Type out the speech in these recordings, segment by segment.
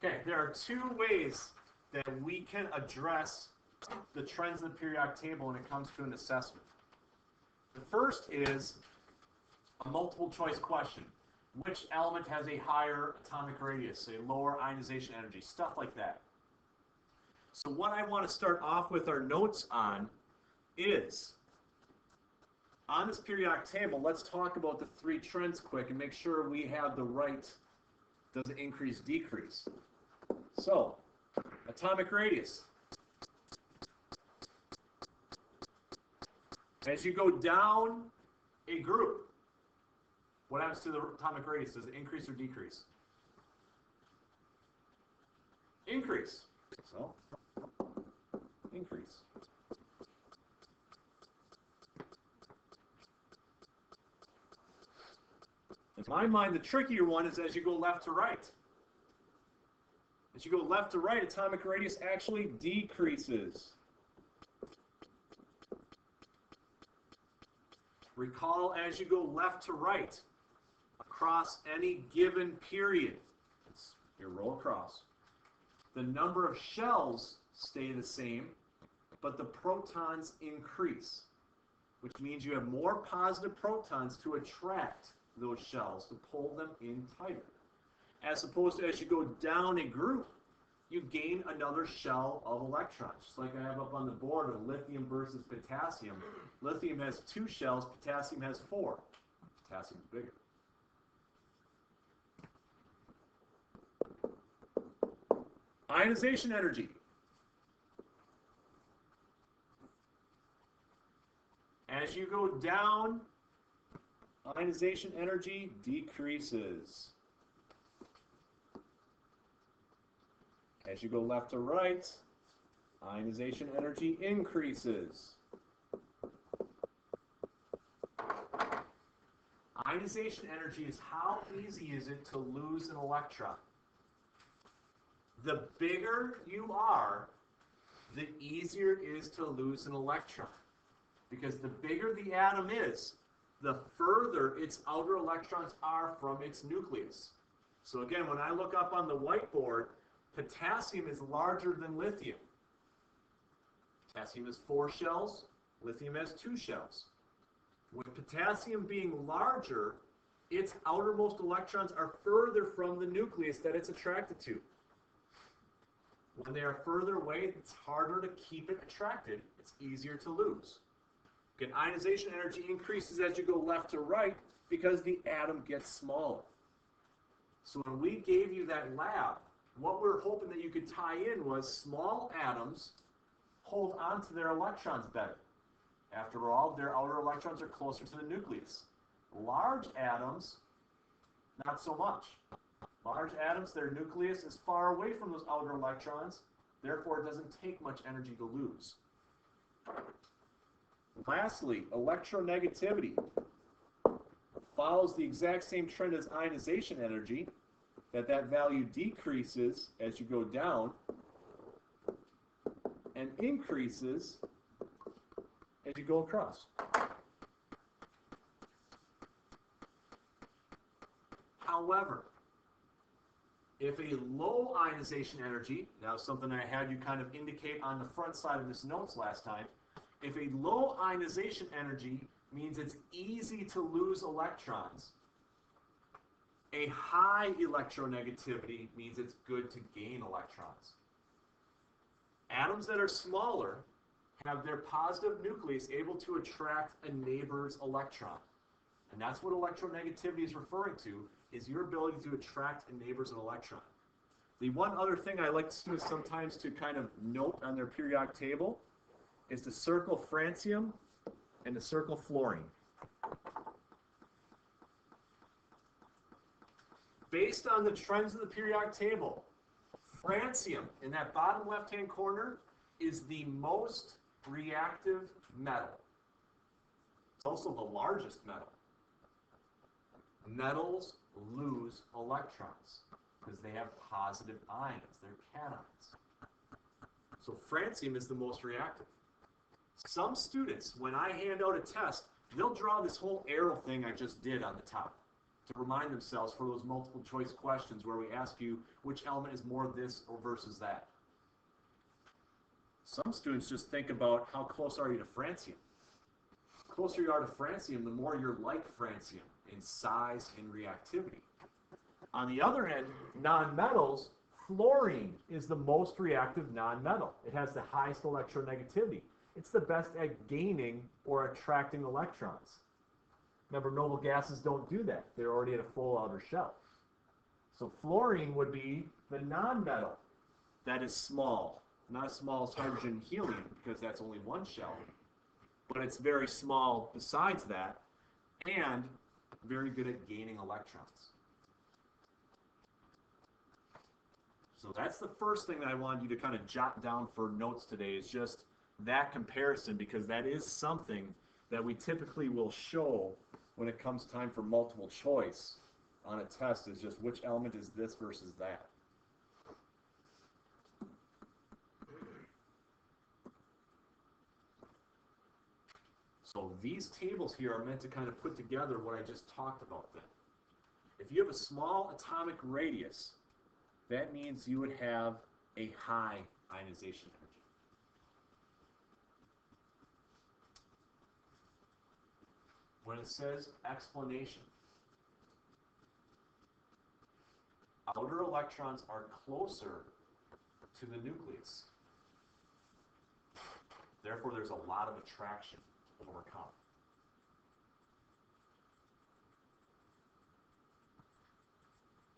Okay, there are two ways that we can address the trends in the periodic table when it comes to an assessment. The first is a multiple choice question. Which element has a higher atomic radius, a lower ionization energy, stuff like that. So what I want to start off with our notes on is, on this periodic table, let's talk about the three trends quick and make sure we have the right, does it increase, decrease. So, atomic radius. As you go down a group, what happens to the atomic radius? Does it increase or decrease? Increase. So, increase. In my mind, the trickier one is as you go left to right. As you go left to right, atomic radius actually decreases. Recall, as you go left to right, across any given period, it's your row across, the number of shells stay the same, but the protons increase, which means you have more positive protons to attract those shells, to pull them in tighter. As opposed to as you go down a group, you gain another shell of electrons. Just like I have up on the board of lithium versus potassium. Lithium has 2 shells, potassium has 4. Potassium is bigger. Ionization energy. As you go down, ionization energy decreases. As you go left to right, ionization energy increases. Ionization energy is how easy is it to lose an electron. The bigger you are, the easier it is to lose an electron. Because the bigger the atom is, the further its outer electrons are from its nucleus. So again, when I look up on the whiteboard, potassium is larger than lithium. Potassium has 4 shells, lithium has 2 shells. With potassium being larger, its outermost electrons are further from the nucleus that it's attracted to. When they are further away, it's harder to keep it attracted. It's easier to lose. Again, ionization energy increases as you go left to right because the atom gets smaller. So when we gave you that lab, what we're hoping that you could tie in was small atoms hold on to their electrons better. After all, their outer electrons are closer to the nucleus. Large atoms, not so much. Large atoms, their nucleus is far away from those outer electrons, therefore it doesn't take much energy to lose. Lastly, electronegativity follows the exact same trend as ionization energy, that value decreases as you go down and increases as you go across. However, if a low ionization energy, now something I had you kind of indicate on the front side of this notes last time, if a low ionization energy means it's easy to lose electrons, a high electronegativity means it's good to gain electrons. Atoms that are smaller have their positive nucleus able to attract a neighbor's electron. And that's what electronegativity is referring to, is your ability to attract a neighbor's electron. The one other thing I like students sometimes to kind of note on their periodic table is to circle francium and to circle fluorine. Based on the trends of the periodic table, francium in that bottom left-hand corner is the most reactive metal. It's also the largest metal. Metals lose electrons because they have positive ions. They're cations. So francium is the most reactive. Some students, when I hand out a test, they'll draw this whole arrow thing I just did on the top to remind themselves for those multiple choice questions where we ask you which element is more this or versus that. Some students just think about how close are you to francium. The closer you are to francium, the more you're like francium in size and reactivity. On the other end, nonmetals, fluorine is the most reactive nonmetal. It has the highest electronegativity. It's the best at gaining or attracting electrons. Remember, noble gases don't do that. They're already at a full outer shell. So fluorine would be the nonmetal that is small. Not as small as hydrogen and helium because that's only one shell, but it's very small besides that and very good at gaining electrons. So that's the first thing that I wanted you to kind of jot down for notes today, is just that comparison, because that is something that we typically will show when it comes time for multiple choice on a test, is just which element is this versus that. So these tables here are meant to kind of put together what I just talked about then. If you have a small atomic radius, that means you would have a high ionization energy. When it says explanation, outer electrons are closer to the nucleus. Therefore, there's a lot of attraction to overcome.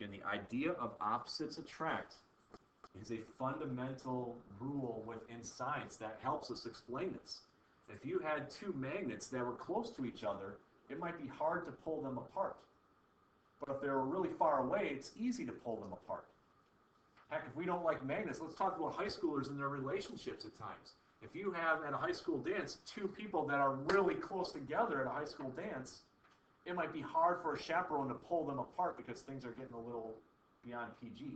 Again, the idea of opposites attract is a fundamental rule within science that helps us explain this. If you had two magnets that were close to each other, it might be hard to pull them apart. But if they were really far away, it's easy to pull them apart. Heck, if we don't like magnets, let's talk about high schoolers and their relationships at times. If you have at a high school dance two people that are really close together at a high school dance, it might be hard for a chaperone to pull them apart because things are getting a little beyond PG.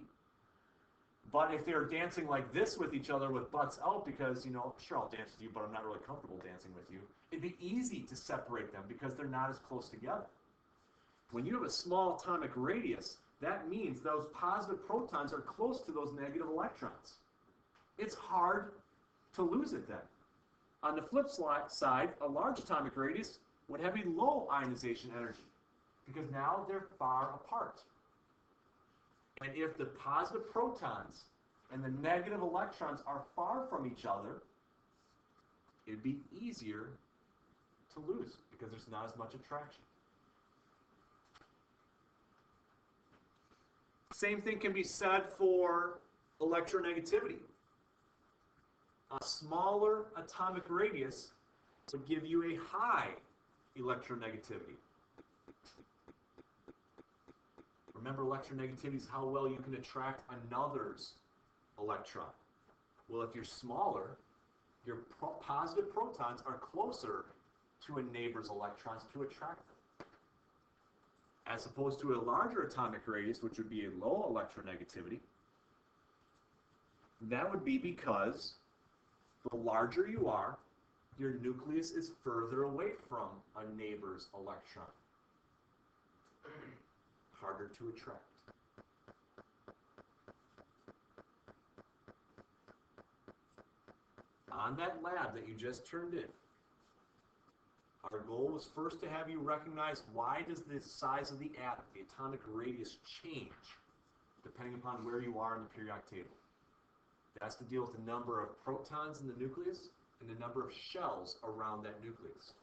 But if they're dancing like this with each other with butts out because, you know, sure, I'll dance with you, but I'm not really comfortable dancing with you, it'd be easy to separate them because they're not as close together. When you have a small atomic radius, that means those positive protons are close to those negative electrons. It's hard to lose it then. On the flip side, a large atomic radius would have a low ionization energy because now they're far apart. And if the positive protons and the negative electrons are far from each other, it'd be easier to lose because there's not as much attraction. Same thing can be said for electronegativity. A smaller atomic radius would give you a high electronegativity. Remember, electronegativity is how well you can attract another's electron. Well, if you're smaller, your positive protons are closer to a neighbor's electrons to attract them. As opposed to a larger atomic radius, which would be a low electronegativity, that would be because the larger you are, your nucleus is further away from a neighbor's electron. Harder to attract. On that lab that you just turned in, our goal was first to have you recognize why does the size of the atom, the atomic radius, change depending upon where you are in the periodic table. It has to deal with the number of protons in the nucleus and the number of shells around that nucleus.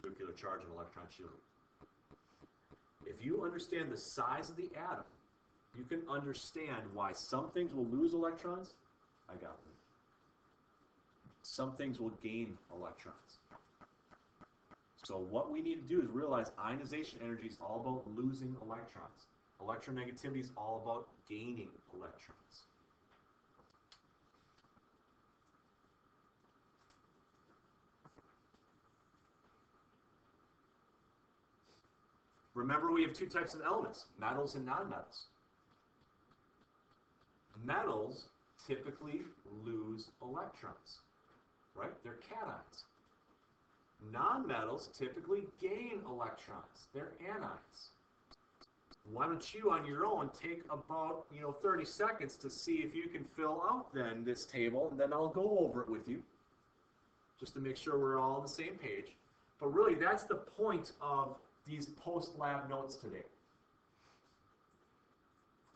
Nuclear charge and electron shielding. If you understand the size of the atom, you can understand why some things will lose electrons. I got them. Some things will gain electrons. So what we need to do is realize ionization energy is all about losing electrons. Electronegativity is all about gaining electrons. Remember, we have two types of elements, metals and nonmetals. Metals typically lose electrons, right? They're cations. Nonmetals typically gain electrons. They're anions. Why don't you, on your own, take about 30 seconds to see if you can fill out then this table, and then I'll go over it with you, just to make sure we're all on the same page. But really, that's the point of these post-lab notes today.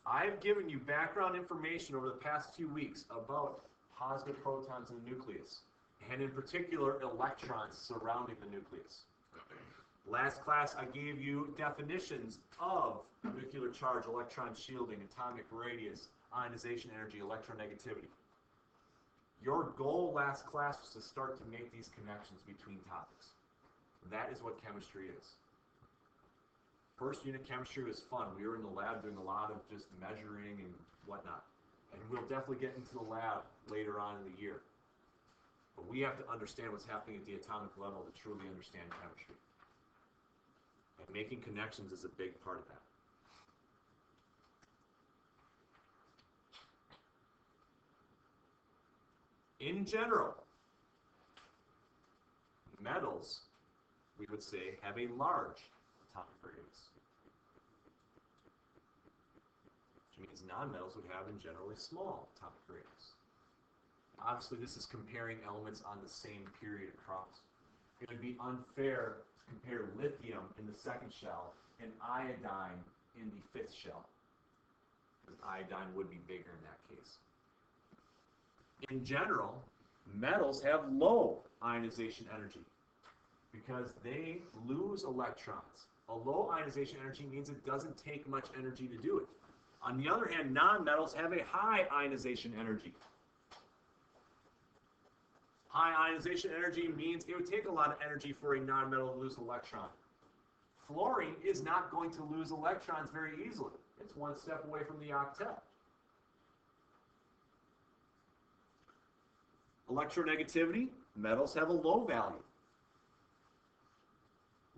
I've given you background information over the past few weeks about positive protons in the nucleus, and in particular, electrons surrounding the nucleus. Last class, I gave you definitions of nuclear charge, electron shielding, atomic radius, ionization energy, electronegativity. Your goal last class was to start to make these connections between topics. That is what chemistry is. First unit chemistry was fun. We were in the lab doing a lot of just measuring and whatnot. And we'll definitely get into the lab later on in the year. But we have to understand what's happening at the atomic level to truly understand chemistry. And making connections is a big part of that. In general, metals, we would say, have a large atomic radius, which means nonmetals would have, in general, a small atomic radius. Obviously, this is comparing elements on the same period across. It would be unfair to compare lithium in the second shell and iodine in the fifth shell, because iodine would be bigger in that case. In general, metals have low ionization energy because they lose electrons. A low ionization energy means it doesn't take much energy to do it. On the other hand, nonmetals have a high ionization energy. High ionization energy means it would take a lot of energy for a nonmetal to lose an electron. Fluorine is not going to lose electrons very easily. It's one step away from the octet. Electronegativity, metals have a low value.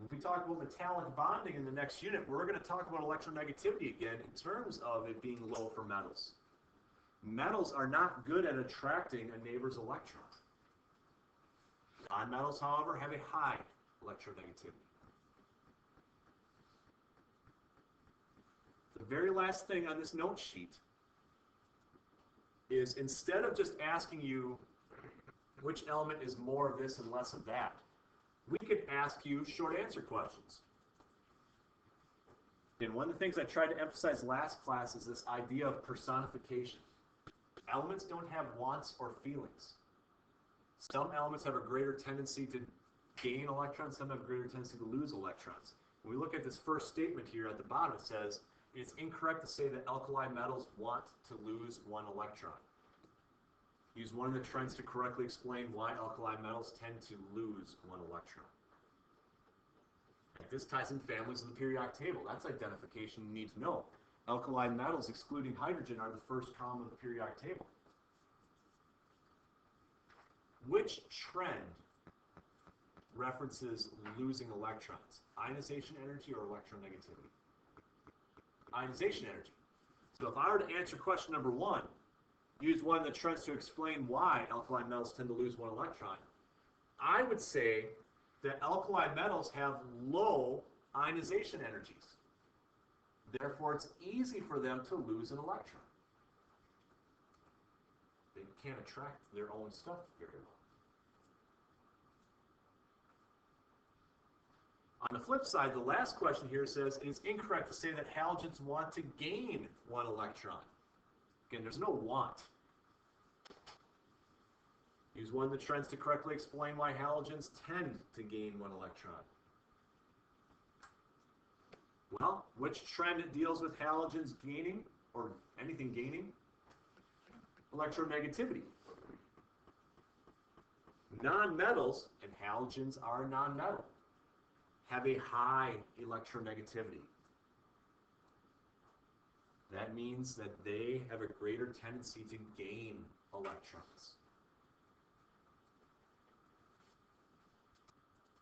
If we talk about metallic bonding in the next unit, we're going to talk about electronegativity again in terms of it being low for metals. Metals are not good at attracting a neighbor's electron. Nonmetals, however, have a high electronegativity. The very last thing on this note sheet is, instead of just asking you which element is more of this and less of that, we could ask you short answer questions. And one of the things I tried to emphasize last class is this idea of personification. Elements don't have wants or feelings. Some elements have a greater tendency to gain electrons, some have a greater tendency to lose electrons. When we look at this first statement here at the bottom, it says, it's incorrect to say that alkali metals want to lose one electron. Use one of the trends to correctly explain why alkali metals tend to lose one electron. This ties in families of the periodic table. That's identification you need to know. Alkali metals, excluding hydrogen, are the first column of the periodic table. Which trend references losing electrons? Ionization energy or electronegativity? Ionization energy. So if I were to answer question number one, use one of the trends to explain why alkali metals tend to lose one electron, I would say that alkali metals have low ionization energies. Therefore, it's easy for them to lose an electron. They can't attract their own stuff very well. On the flip side, the last question here says it's incorrect to say that halogens want to gain one electron. Again, there's no want. Use one of the trends to correctly explain why halogens tend to gain one electron. Well, which trend deals with halogens gaining, or anything gaining? Electronegativity. Nonmetals, and halogens are a nonmetal, have a high electronegativity. That means that they have a greater tendency to gain electrons.